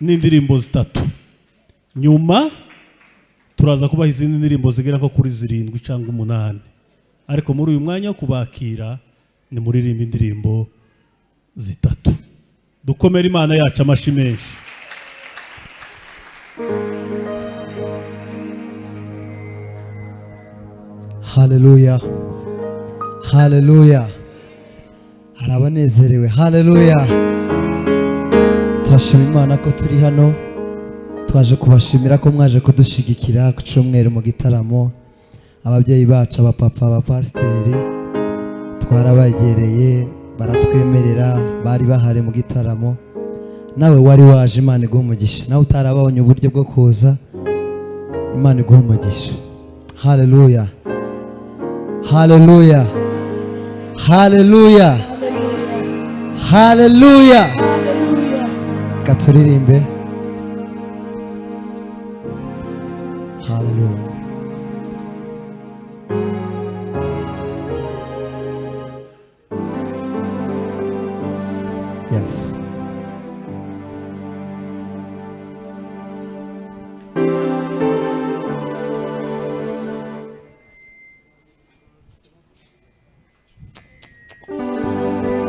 n'indirimbo 3 nyuma turaza kubaha izindi ndirimbo zigera nko kuri 7 cyangwa 8 ariko muri uyu mwanya wo kubakira ni muririmba indirimbo 3 dukomere Imana yacu amashi menshi. Haleluya, haleluya, harabanezerewe. Haleluya, turashima Imana ko turi hano, twaje kubashimira ko mwaje kudushigikira ku cyumweru mu gitaramo. Ababyeyi bacu, abapapa, abapasiteri twarabagereye baratwemerera, bari bahari mu gitaramo. Nawe wari waje, Imana iguhe umugisha. Nawe utarabonye uburyo bwo kuza, Imana iguhe umugisha. Haleluya, haleluya, haleluya, haleluya. Katuririmbe. Haleluya. Yes.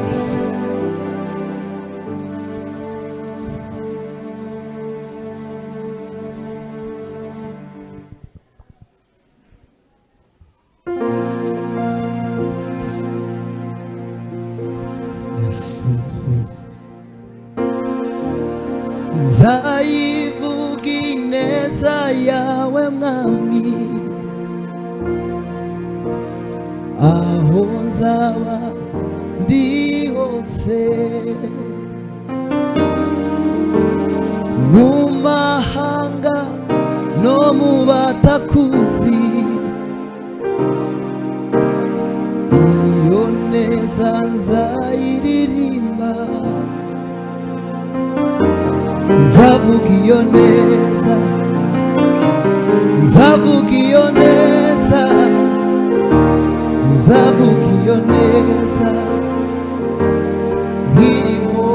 Yes. Nzayivuga ineza yawe mwami, aho nzaba ndi hose, mu mahanga no mu batakuzi, iyo neza nzayiririmba. Nzavuga iyo neza, nzavuga iyo neza, nzavuga iyo neza nkiriho.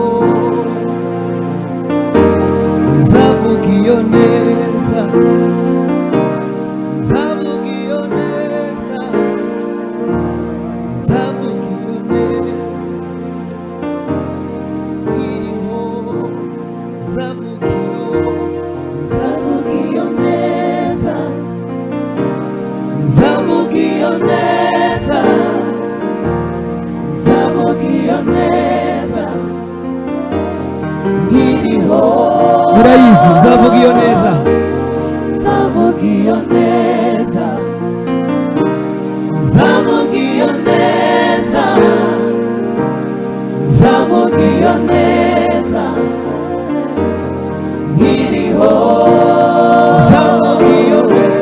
Nzavuga iyo neza, nzavuga iyo neza, nzavuga iyo neza nkiriho. Nzavuga iyo neza, nzavuga iyo neza, nzavuga iyo neza nkiriho. Murayizi, nzavuga iyo neza, nzavuga iyo neza, nzavuga iyo neza, nzavuga iyo neza nkiriho. Nzavuga iyo neza,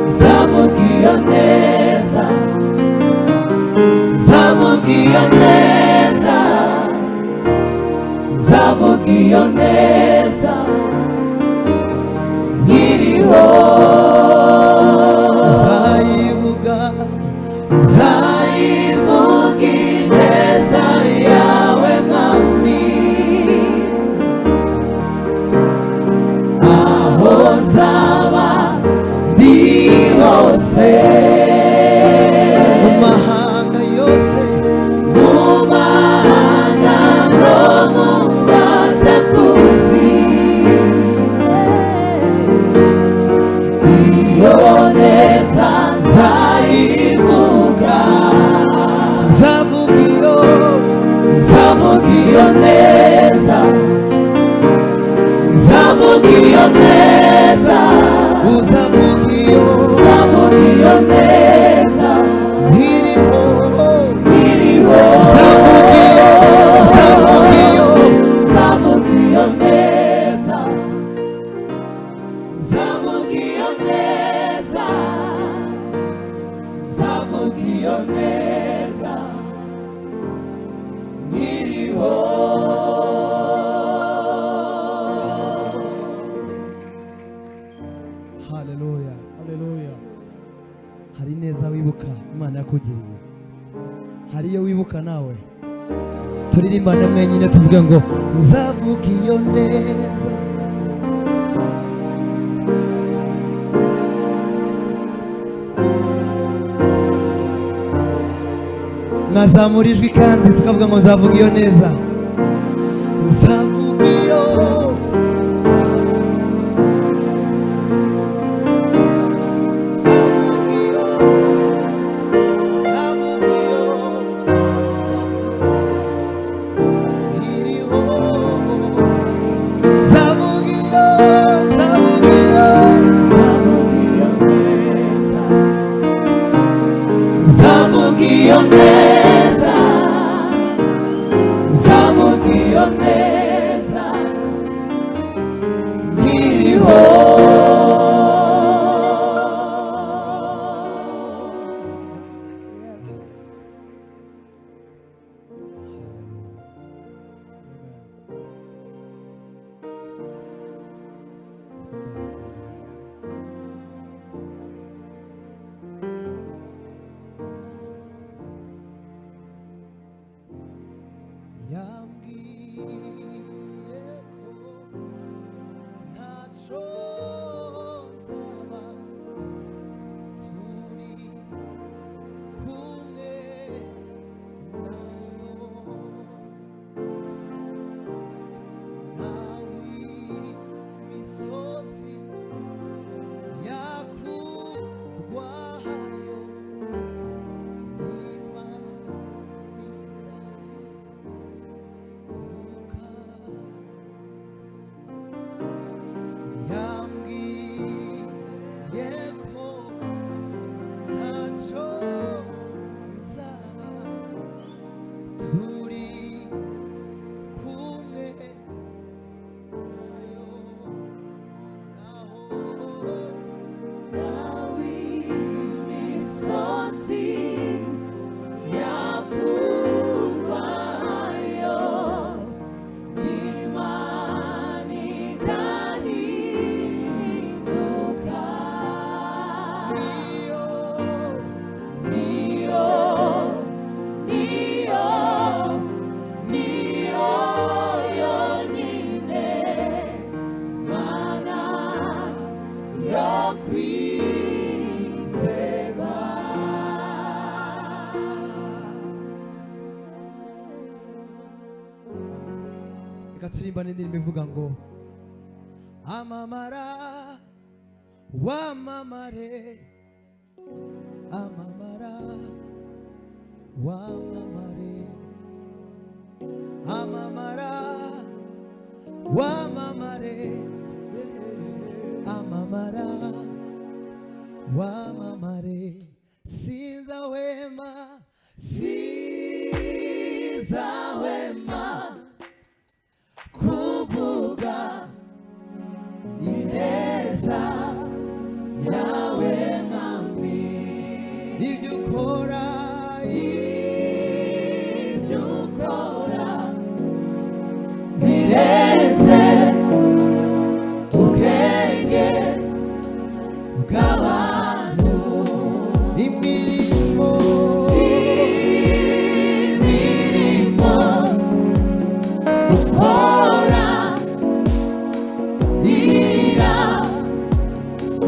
nzavuga iyo neza, nzavuga iyo neza, nzavuga iyo neza nkiriho. Nzayivuga, nzayivuga ineza yawe mwami, aho nzaba ndi hose, mu mahanga yose, mu mahanga no mu batakuzi, iyo neza nzayivuga. Nzavuga iyo, nzavuga iyo neza, nzavuga iyo neza, uzavuga iyo, nzavuga iyo neza nkiriho, nkiriho. Nzavuga iyo, nzavuga iyo, nzavuga iyo neza, nzavuga iyo neza, nzavuga iyo neza nkiriho. Haleluya, haleluya. Hari neza wibuka Imana yakugiriye, hari iyo wibuka nawe. Turirimbana mwenyine tuvuga ngo nzavuga iyo neza, mwazamura ijwi kandi tukavuga ngo nzavuga iyo neza, nzavuga iyo, turirimba n'indirimbo ivuga ngo amamara wamamare, amamara wamamare, amamara wamamare, amamara wamamare, sinzahwema, sinzahwema kuvuga ineza yawe mwami, ibyo ukora, ibyo ukora birenze ubwenge bw'abantu, imirimo ukora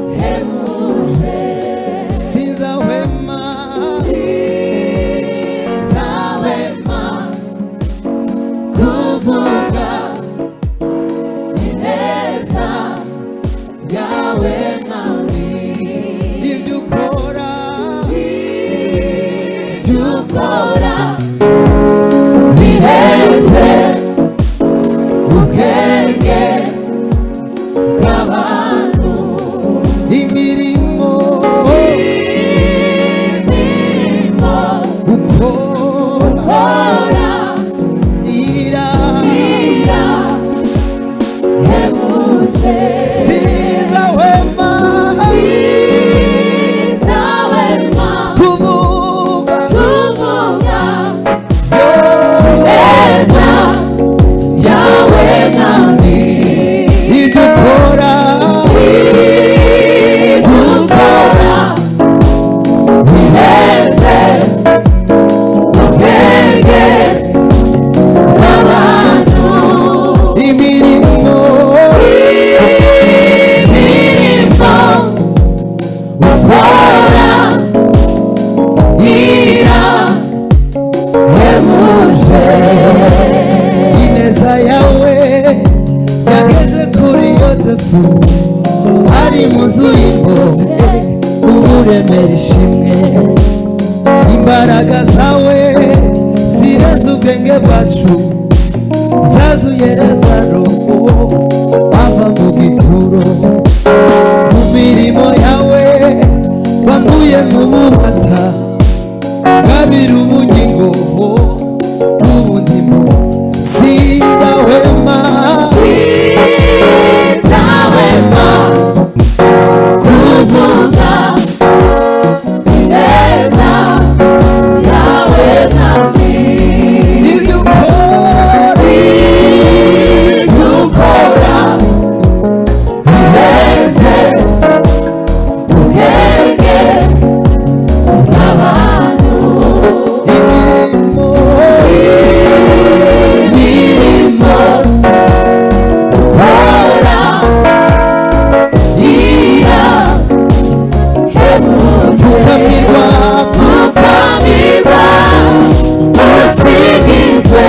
irahebuje, sinzahwema, sinzahwema kuvuga ineza yawe mwami, ibyo ukora, ibyo ukora birenze ubwenge bw'abantu, imirimo ukora irahebuje, sinzahwema, yosefu ari mu nzu y'imbohe uburemera ishimwe imbaraga zawe zireze ubwenge bwacu zazuye Lazaro ava mu gituro mu mirimo yawe wambuye nk'ububata ngabira ubugingo n'ubundimo sinzahwema kuvuga ineza yawe mwami ibyo ukora bineze ubwenge bw'abantu imirimo ukora pfukamirwa usingizwe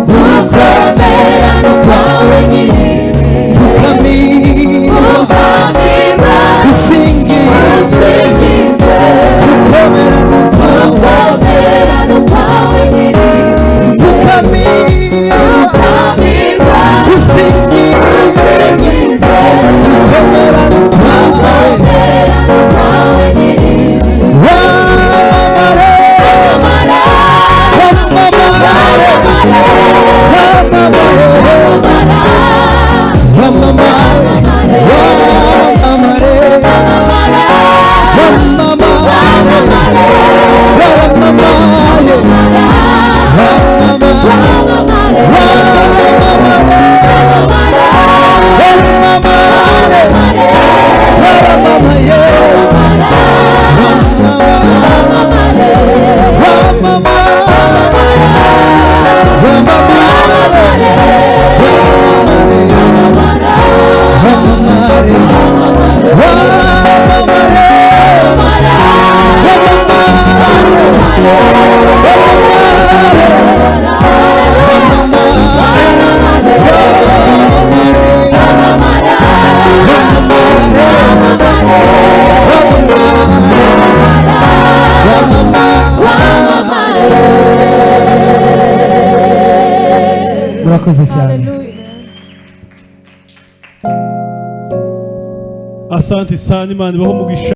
gukomera kwawe nyiri pfukamirwa usingizwe gukomera kwawe nyiri pfukamirwa usingizwe gukomera kwawe nyiri murakoze cyane. Asante sana, Imana ibahe umugisha.